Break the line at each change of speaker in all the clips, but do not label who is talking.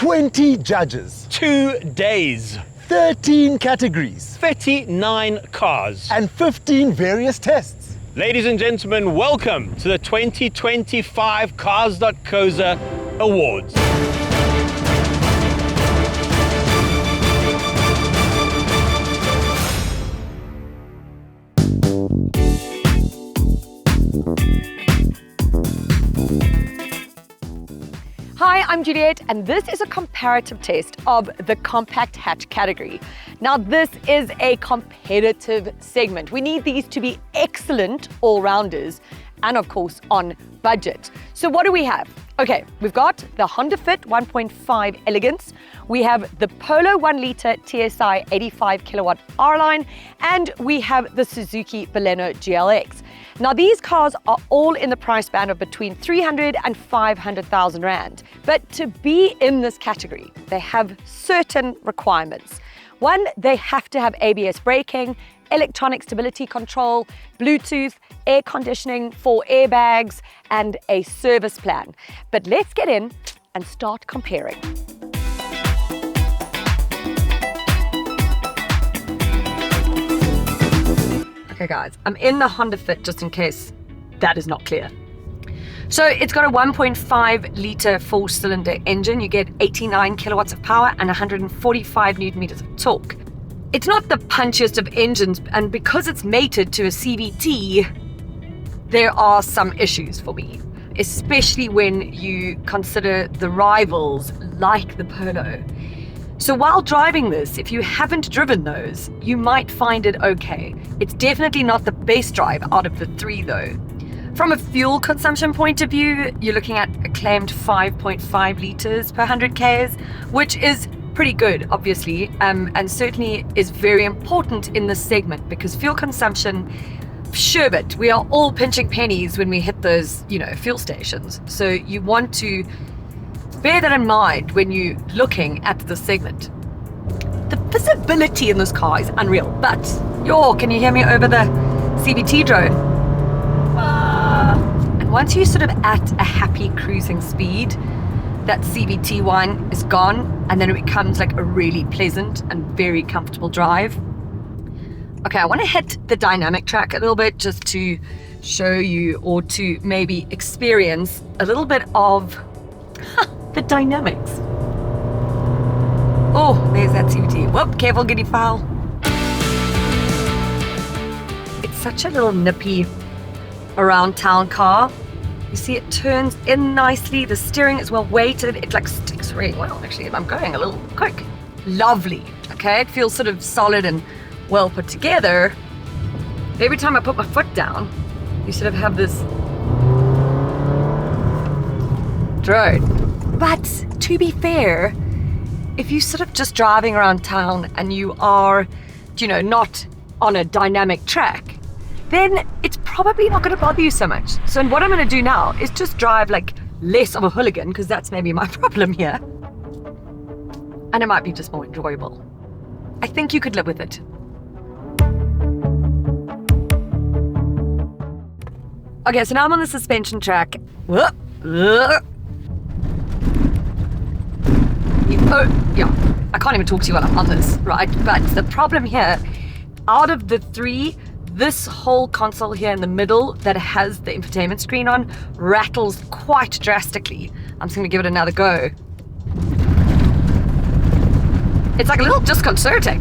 20 judges,
2 days,
13 categories,
39 cars.
and 15 various tests.
Ladies and gentlemen, welcome to the 2025 Cars.co.za Awards.
Hi, I'm Juliet, and this is a comparative test of the compact hatch category. Now, this is a competitive segment. We need these to be excellent all-rounders and, of course, on budget. So what do we have? Okay, we've got the Honda Fit 1.5 Elegance, we have the Polo 1 litre TSI 85 kilowatt R-Line, and we have the Suzuki Baleno GLX. Now, these cars are all in the price band of between 300 and 500,000 Rand. But to be in this category, they have certain requirements. One, they have to have ABS braking, electronic stability control, Bluetooth, air conditioning, 4 airbags, and a service plan. But let's get in and start comparing. Okay guys, I'm in the Honda Fit just in case that is not clear. So it's got a 1.5 litre 4-cylinder engine. You get 89 kilowatts of power and 145 Newton meters of torque. It's not the punchiest of engines, and because it's mated to a CVT, there are some issues for me, especially when you consider the rivals like the Polo. So while driving this, if you haven't driven those, you might find it okay. It's definitely not the best drive out of the three though. From a fuel consumption point of view, you're looking at a claimed 5.5 litres per 100 Ks, which is pretty good, obviously, and certainly is very important in this segment because fuel consumption, sherbet, we are all pinching pennies when we hit those, fuel stations. So you want to bear that in mind when you're looking at the segment. The visibility in this car is unreal, but can you hear me over the CVT drone? And once you're sort of at a happy cruising speed, that CVT one is gone, and then it becomes like a really pleasant and very comfortable drive. Okay, I want to hit the dynamic track a little bit just to show you, or to maybe experience a little bit of the dynamics. Oh, there's that CVT. Whoop, careful, giddy foul. It's such a little nippy around town car. You see it turns in nicely. The steering is well weighted. It like sticks really well. Actually, I'm going a little quick. Lovely. Okay, it feels sort of solid and well put together. Every time I put my foot down, you sort of have this drone. But to be fair, if you're sort of just driving around town and you are, not on a dynamic track, then it's probably not going to bother you so much. So what I'm going to do now is just drive like less of a hooligan, because that's maybe my problem here. And it might be just more enjoyable. I think you could live with it. Okay, so now I'm on the suspension track. I can't even talk to you while I'm on this, right? But the problem here, out of the three, this whole console here in the middle that has the infotainment screen on rattles quite drastically. I'm just going to give it another go. It's like a little disconcerting.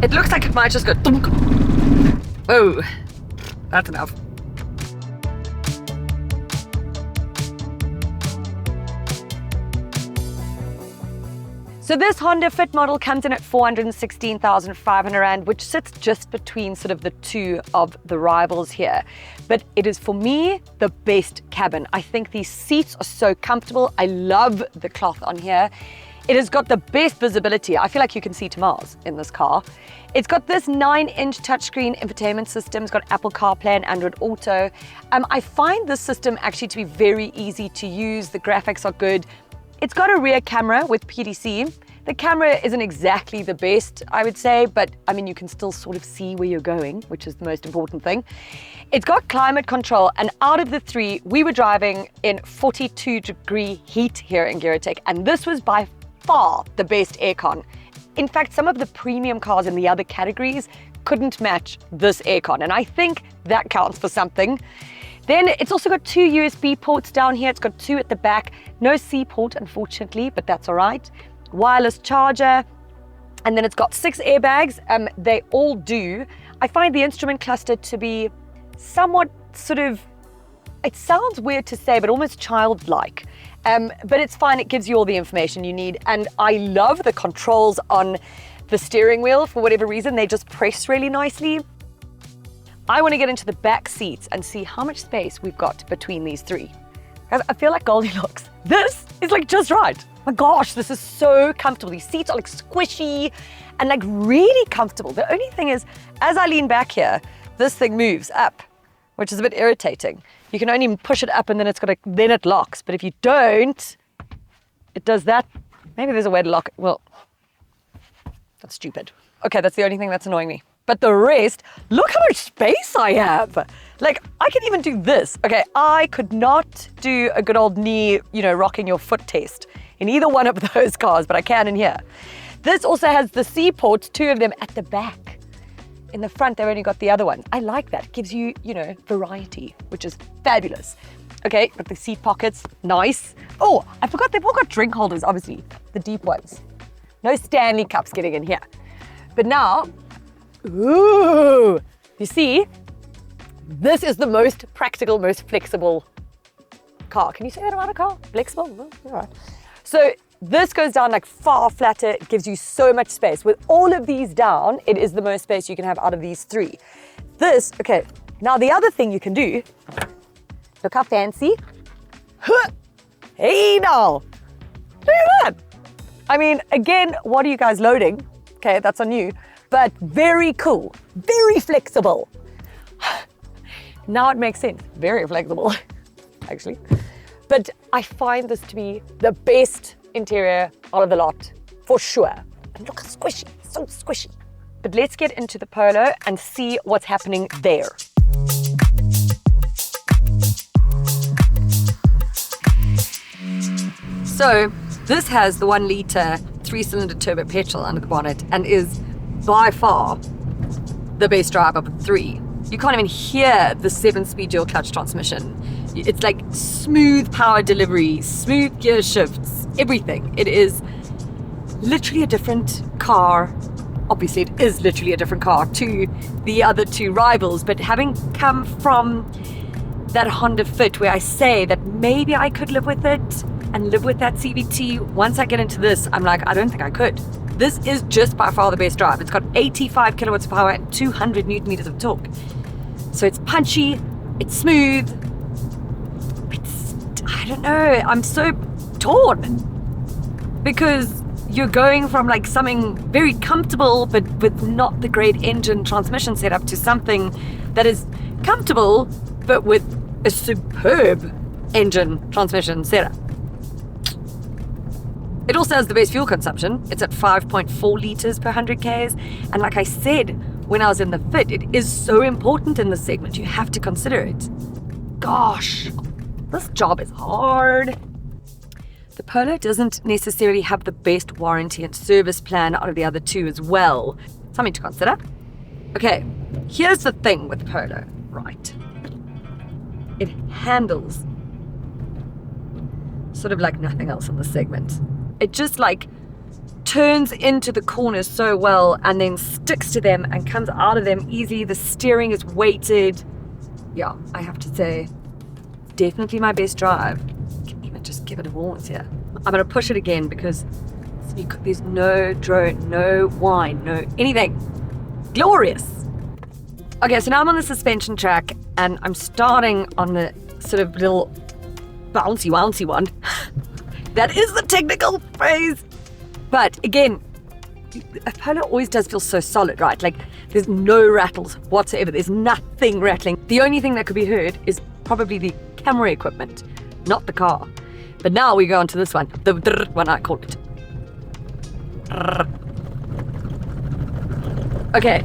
It looks like it might just go thunk. Oh, that's enough. So this Honda Fit model comes in at 416,500 Rand, which sits just between sort of the two of the rivals here. But it is, for me, the best cabin. I think these seats are so comfortable. I love the cloth on here. It has got the best visibility. I feel like you can see to Mars in this car. It's got this 9-inch touchscreen infotainment system. It's got Apple CarPlay and Android Auto. I find this system actually to be very easy to use. The graphics are good. It's got a rear camera with PDC. The camera isn't exactly the best, I would say, but I mean, you can still sort of see where you're going, which is the most important thing. It's got climate control, and out of the three, we were driving in 42-degree heat here in Geartech, and this was by far the best aircon. In fact, some of the premium cars in the other categories couldn't match this aircon, and I think that counts for something. Then it's also got 2 USB ports down here. It's got 2 at the back. No C port, unfortunately, but that's all right. Wireless charger, and then it's got 6 airbags. They all do. I find the instrument cluster to be somewhat sort of, it sounds weird to say, but almost childlike. But it's fine. It gives you all the information you need. And I love the controls on the steering wheel. For whatever reason, they just press really nicely. I want to get into the back seats and see how much space we've got between these three. I feel like Goldilocks. This is like just right. My gosh, this is so comfortable. These seats are like squishy and like really comfortable. The only thing is, as I lean back here, this thing moves up, which is a bit irritating. You can only push it up and then then it locks. But if you don't, it does that. Maybe there's a way to lock it. Well, that's stupid. Okay, that's the only thing that's annoying me. But the rest, look how much space I have. Like, I can even do this. Okay, I could not do a good old knee, rocking your foot test in either one of those cars, but I can in here. This also has the C ports, 2 of them at the back. In the front, they've only got the other one. I like that. It gives you, variety, which is fabulous. Okay, got the seat pockets, nice. Oh, I forgot they've all got drink holders, obviously, the deep ones. No Stanley cups getting in here. But now, ooh, you see, this is the most practical, most flexible car. Can you say that about a car? Flexible? Well, all right. So this goes down like far flatter. It gives you so much space. With all of these down, it is the most space you can have out of these 3. This, okay, now the other thing you can do, look how fancy. Hey now, look at that. I mean, again, what are you guys loading? Okay, that's on you. But very cool, very flexible. Now it makes sense. Very flexible, actually. But I find this to be the best interior out of the lot, for sure. And look how squishy, so squishy. But let's get into the Polo and see what's happening there. So this has the 1 litre 3-cylinder turbo petrol under the bonnet and is by far the best drive of the 3. You can't even hear the 7-speed dual clutch transmission. It's like smooth power delivery, smooth gear shifts, everything. It is literally a different car. Obviously, it is literally a different car to the other 2 rivals, but having come from that Honda Fit where I say that maybe I could live with it and live with that CVT, once I get into this, I'm like, I don't think I could. This is just by far the best drive. It's got 85 kilowatts of power and 200 newton meters of torque. So it's punchy, it's smooth. I don't know, I'm so torn because you're going from like something very comfortable but with not the great engine transmission setup to something that is comfortable but with a superb engine transmission setup. It also has the best fuel consumption. It's at 5.4 litres per 100 Ks. And like I said, when I was in the Fit, it is so important in this segment. You have to consider it. Gosh, this job is hard. The Polo doesn't necessarily have the best warranty and service plan out of the other 2 as well. Something to consider. Okay, here's the thing with the Polo, right? It handles sort of like nothing else in this segment. It just like turns into the corners so well and then sticks to them and comes out of them easy. The steering is weighted. Yeah, I have to say, definitely my best drive. I can even just give it a warmth here. I'm gonna push it again because there's no drone, no whine, no anything. Glorious. Okay, so now I'm on the suspension track and I'm starting on the sort of little bouncy one. That is the technical phrase. But again, a Polo always does feel so solid, right? Like there's no rattles whatsoever. There's nothing rattling. The only thing that could be heard is probably the camera equipment, not the car. But now we go on to this one, the one I call it. Okay.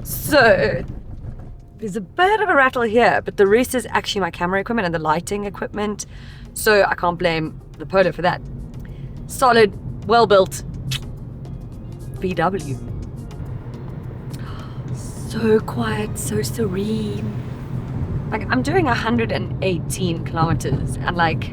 So, there's a bit of a rattle here, but the rest is actually my camera equipment and the lighting equipment. So I can't blame the Polo for that. Solid, well-built VW. So quiet, so serene. Like, I'm doing 118 kilometers and like,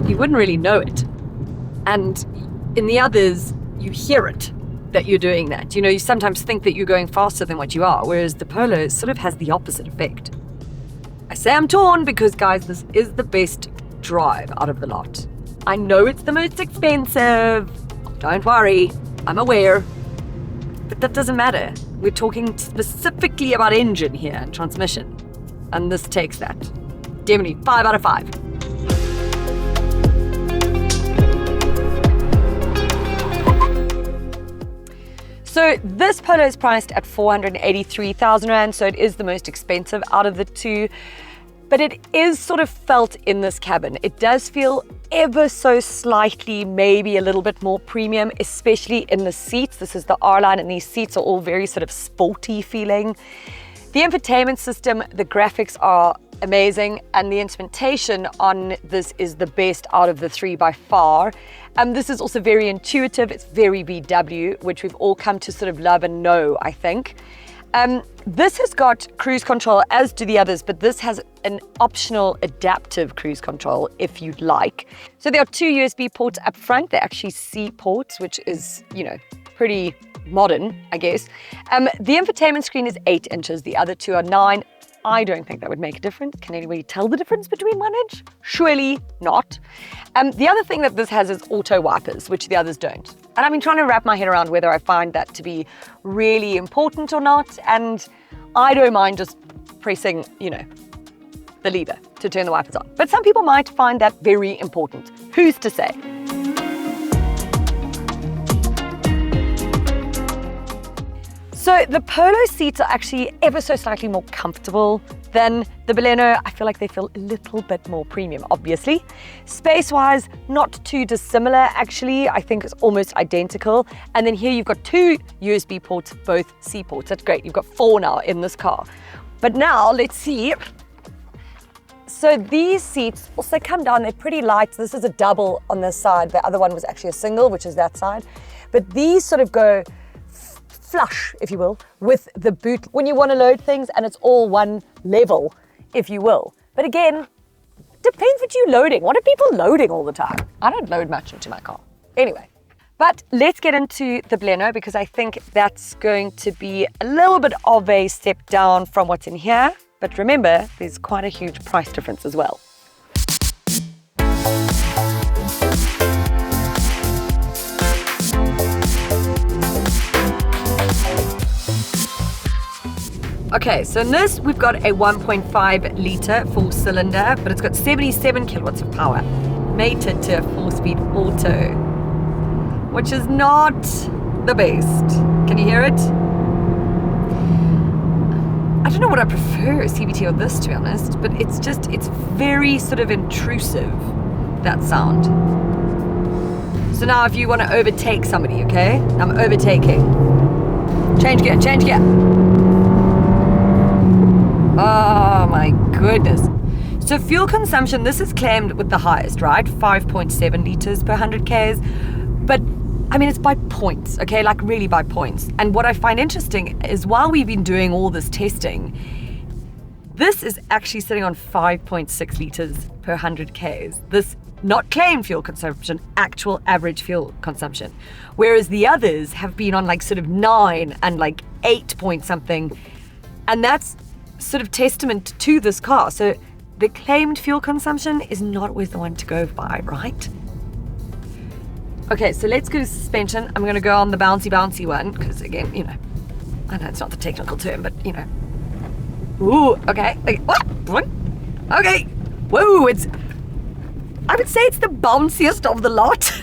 you wouldn't really know it. And in the others, you hear it that you're doing that. You know, you sometimes think that you're going faster than what you are, whereas the Polo sort of has the opposite effect. I say I'm torn because, guys, this is the best drive out of the lot. I know it's the most expensive. Don't worry, I'm aware. But that doesn't matter. We're talking specifically about engine here and transmission. And this takes that. Definitely 5 out of 5. So this Polo is priced at 483,000 Rand, so it is the most expensive out of the two. But it is sort of felt in this cabin. It does feel ever so slightly, maybe a little bit more premium, especially in the seats. This is the R-Line, and these seats are all very sort of sporty feeling. The infotainment system, the graphics are amazing, and the instrumentation on this is the best out of the three by far. This is also very intuitive. It's very VW, which we've all come to sort of love and know, I think. This has got cruise control, as do the others, but this has an optional adaptive cruise control if you'd like. So there are 2 USB ports up front. They're actually C ports, which is, you know, pretty modern, I guess. The infotainment screen is 8 inches. The other two are 9. I don't think that would make a difference. Can anybody tell the difference between 1 inch? Surely not. The other thing that this has is auto wipers, which the others don't. And I've been trying to wrap my head around whether I find that to be really important or not. And I don't mind just pressing, you know, the lever to turn the wipers on. But some people might find that very important. Who's to say? So the Polo seats are actually ever so slightly more comfortable than the Baleno. I feel like they feel a little bit more premium, obviously. Space-wise, not too dissimilar, actually. I think it's almost identical. And then here you've got 2 USB ports, both C ports. That's great. You've got 4 now in this car. But now let's see. So these seats also come down. They're pretty light. This is a double on this side. The other one was actually a single, which is that side. But these sort of go flush, if you will, with the boot when you want to load things, and it's all one level, if you will. But again, depends what you're loading. What are people loading all the time? I don't load much into my car. Anyway, but let's get into the Baleno, because I think that's going to be a little bit of a step down from what's in here. But remember, there's quite a huge price difference as well. Okay, so in this, we've got a 1.5 litre 4-cylinder, but it's got 77 kilowatts of power, mated to a 4-speed auto, which is not the best. Can you hear it? I don't know what I prefer, CVT or this, to be honest, but it's very sort of intrusive, that sound. So now if you want to overtake somebody, okay? I'm overtaking. Change gear, change gear. Oh my goodness. So fuel consumption, this is claimed with the highest, right? 5.7 liters per 100 Ks. But I mean, it's by points, okay? Like really by points. And what I find interesting is while we've been doing all this testing, this is actually sitting on 5.6 liters per 100 Ks. This not claimed fuel consumption, actual average fuel consumption. Whereas the others have been on like sort of 9 and like 8 point something. And that's sort of testament to this car. So the claimed fuel consumption is not always the one to go by, right? Okay, so let's go to suspension. I'm gonna go on the bouncy one, because again, you know, I know it's not the technical term, but you know. Ooh, okay, what? Okay, whoa, I would say it's the bounciest of the lot.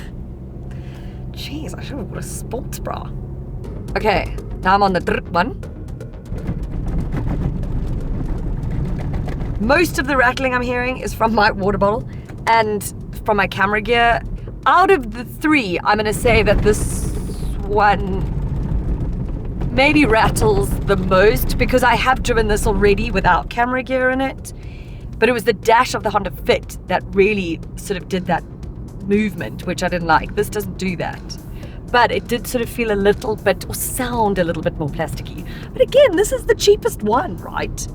Jeez, I should have bought a sports bra. Okay, now I'm on the drip one. Most of the rattling I'm hearing is from my water bottle and from my camera gear. out of the three, I'm gonna say that this one maybe rattles the most because I have driven this already without camera gear in it. But it was the dash of the Honda Fit that really sort of did that movement, which I didn't like. This doesn't do that. But it did sort of feel a little bit, or sound a little bit more plasticky. But again, this is the cheapest one, right?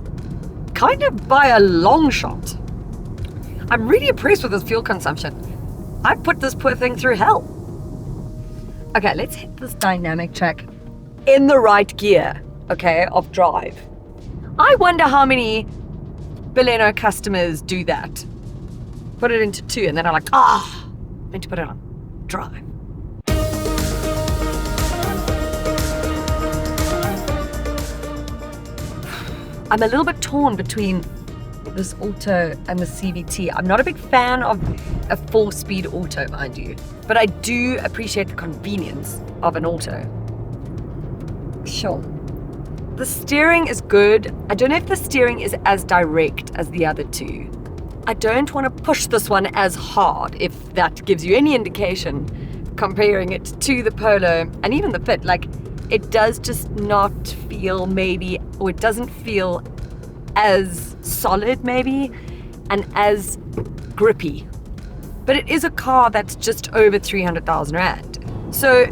Kind of by a long shot. I'm really impressed with this fuel consumption. I put this poor thing through hell. Okay, let's hit this dynamic track in the right gear, okay, of drive. I wonder how many Baleno customers do that. Put it into 2 and then I'm like, meant to put it on drive. I'm a little bit torn between this auto and the CVT. I'm not a big fan of a 4-speed auto, mind you, but I do appreciate the convenience of an auto. Sure. The steering is good. I don't know if the steering is as direct as the other two. I don't want to push this one as hard, if that gives you any indication, comparing it to the Polo and even the Fit. Like, it does just not feel maybe, or it doesn't feel as solid maybe, and as grippy. But it is a car that's just over 300,000 Rand. So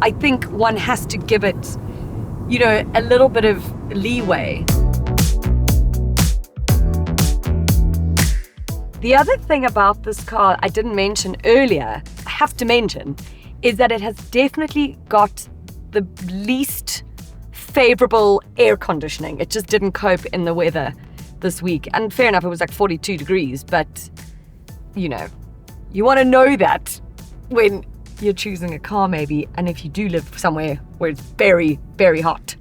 I think one has to give it, you know, a little bit of leeway. The other thing about this car I didn't mention earlier, I have to mention, is that it has definitely got the least favorable air conditioning. It just didn't cope in the weather this week. And fair enough, it was like 42 degrees, but you know, you want to know that when you're choosing a car maybe, and if you do live somewhere where it's very, very hot.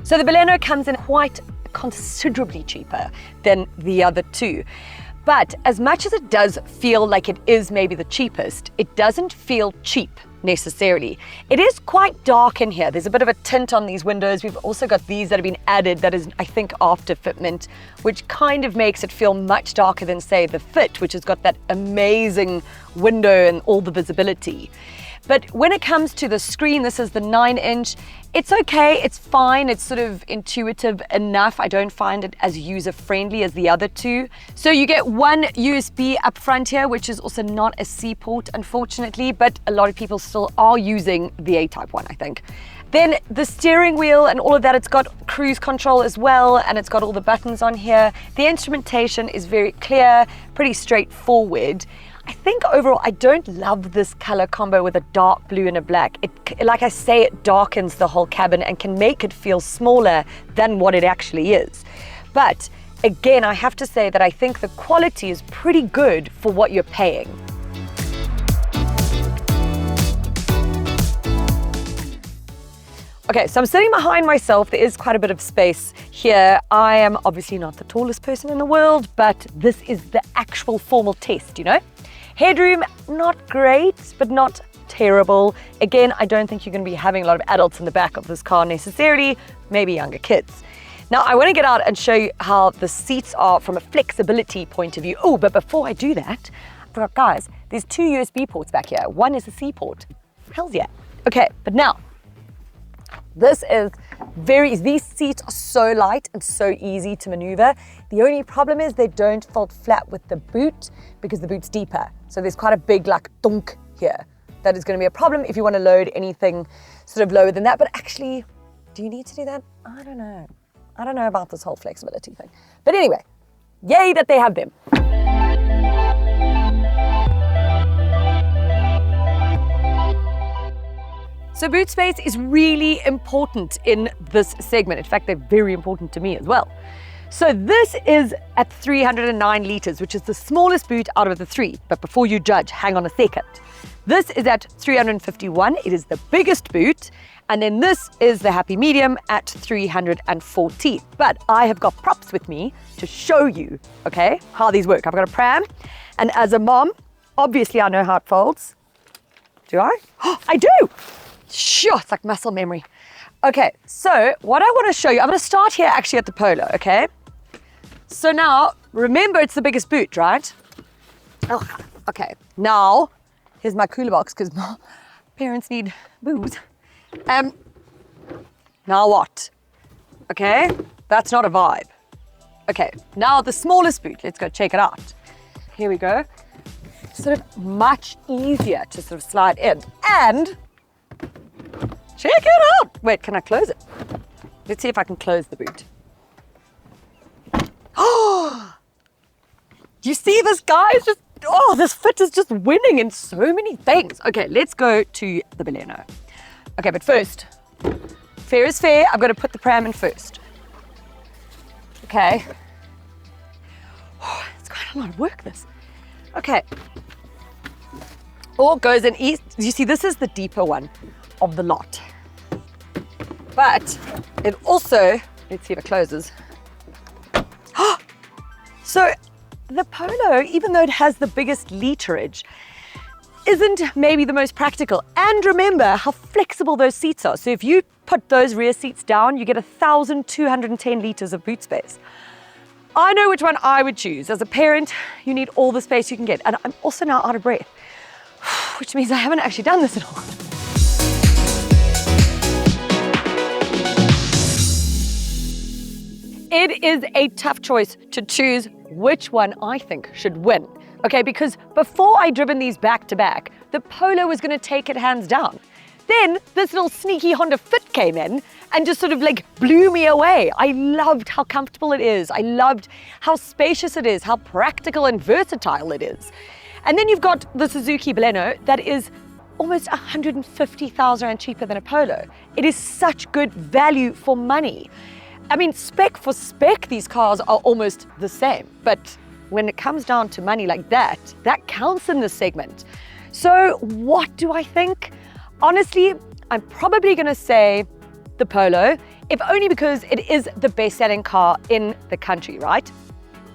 So the Baleno comes in quite considerably cheaper than the other two. But as much as it does feel like it is maybe the cheapest, it doesn't feel cheap necessarily. It is quite dark in here. There's a bit of a tint on these windows. We've also got these that have been added that is, I think, after fitment, which kind of makes it feel much darker than, say, the Fit, which has got that amazing window and all the visibility. But when it comes to the screen, this is the 9-inch. It's okay, it's fine, it's sort of intuitive enough. I don't find it as user-friendly as the other two. So you get one USB up front here, which is also not a C port, unfortunately, but a lot of people still are using the A-type one, I think. Then the steering wheel and all of that, it's got cruise control as well, and it's got all the buttons on here. The instrumentation is very clear, pretty straightforward. I think overall, I don't love this color combo with a dark blue and a black. It, like I say, it darkens the whole cabin and can make it feel smaller than what it actually is. But again, I have to say that I think the quality is pretty good for what you're paying. Okay, so I'm sitting behind myself. There is quite a bit of space here. I am obviously not the tallest person in the world, but this is the actual formal test, you know? Headroom, not great, but not terrible. Again, I don't think you're going to be having a lot of adults in the back of this car necessarily, maybe younger kids. Now, I want to get out and show you how the seats are from a flexibility point of view. Oh, but before I do that, I forgot, guys, there's 2 USB ports back here. One is a C port. Hells yeah. Okay, but now, these seats are so light and so easy to maneuver. The only problem is they don't fold flat with the boot because the boot's deeper. So there's quite a big like dunk here. That is going to be a problem if you want to load anything sort of lower than that. But actually, do you need to do that? I don't know. I don't know about this whole flexibility thing. But anyway, yay that they have them. So boot space is really important in this segment. In fact, they're very important to me as well. So this is at 309 liters, which is the smallest boot out of the 3. But before you judge, hang on a second. This is at 351. It is the biggest boot. And then this is the happy medium at 340. But I have got props with me to show you, okay, how these work. I've got a pram. And as a mom, obviously I know how it folds. Do I? Oh, I do. Sure, it's like muscle memory. Okay, so what I want to show you, I'm going to start here actually at the Polo, okay? So now, remember it's the biggest boot, right? Oh, okay. Now, here's my cooler box because my parents need booze. Now what? Okay, that's not a vibe. Okay, now the smallest boot. Let's go check it out. Here we go. Sort of much easier to sort of slide in. And check it out. Wait, can I close it? Let's see if I can close the boot. Oh, do you see this, guys? This fit is just winning in so many things. Okay, let's go to the Baleno. Okay, but first, fair is fair. I'm going to put the pram in first. Okay. Oh, it's quite a lot of work, this. Okay. All goes in east. You see, this is the deeper one of the lot. But it also, let's see if it closes. So the Polo, even though it has the biggest literage, isn't maybe the most practical. And remember how flexible those seats are. So if you put those rear seats down, you get 1,210 liters of boot space. I know which one I would choose. As a parent, you need all the space you can get. And I'm also now out of breath, which means I haven't actually done this at all. It is a tough choice to choose which one I think should win. Okay, because before I driven these back to back, the Polo was going to take it hands down. Then this little sneaky Honda Fit came in and just sort of like blew me away. I loved how comfortable it is. I loved how spacious it is, how practical and versatile it is. And then you've got the Suzuki Baleno that is almost 150,000 Rand cheaper than a Polo. It is such good value for money. I mean, spec for spec, these cars are almost the same, but when it comes down to money like that, that counts in this segment. So what do I think? Honestly, I'm probably going to say the Polo, if only because it is the best-selling car in the country, right?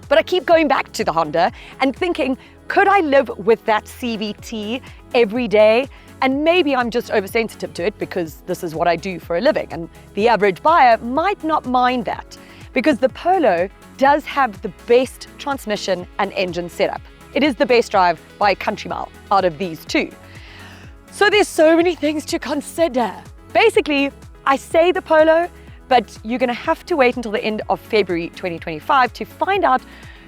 But I keep going back to the Honda and thinking, could I live with that CVT every day? And maybe I'm just oversensitive to it because this is what I do for a living. And the average buyer might not mind that because the Polo does have the best transmission and engine setup. It is the best drive by a country mile out of these two. So there's so many things to consider. Basically, I say the Polo, but you're going to have to wait until the end of February 2025 to find out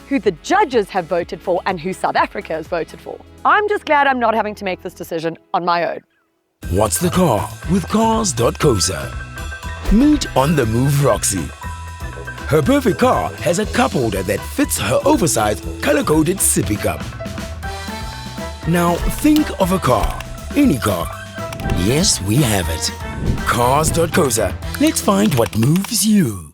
who the judges have voted for and who South Africa has voted for. I'm just glad I'm not having to make this decision on my own.
What's the car with Cars.co.za? Meet on the move Roxy. Her perfect car has a cup holder that fits her oversized, color-coded sippy cup. Now think of a car, any car. Yes, we have it. Cars.co.za. Let's find what moves you.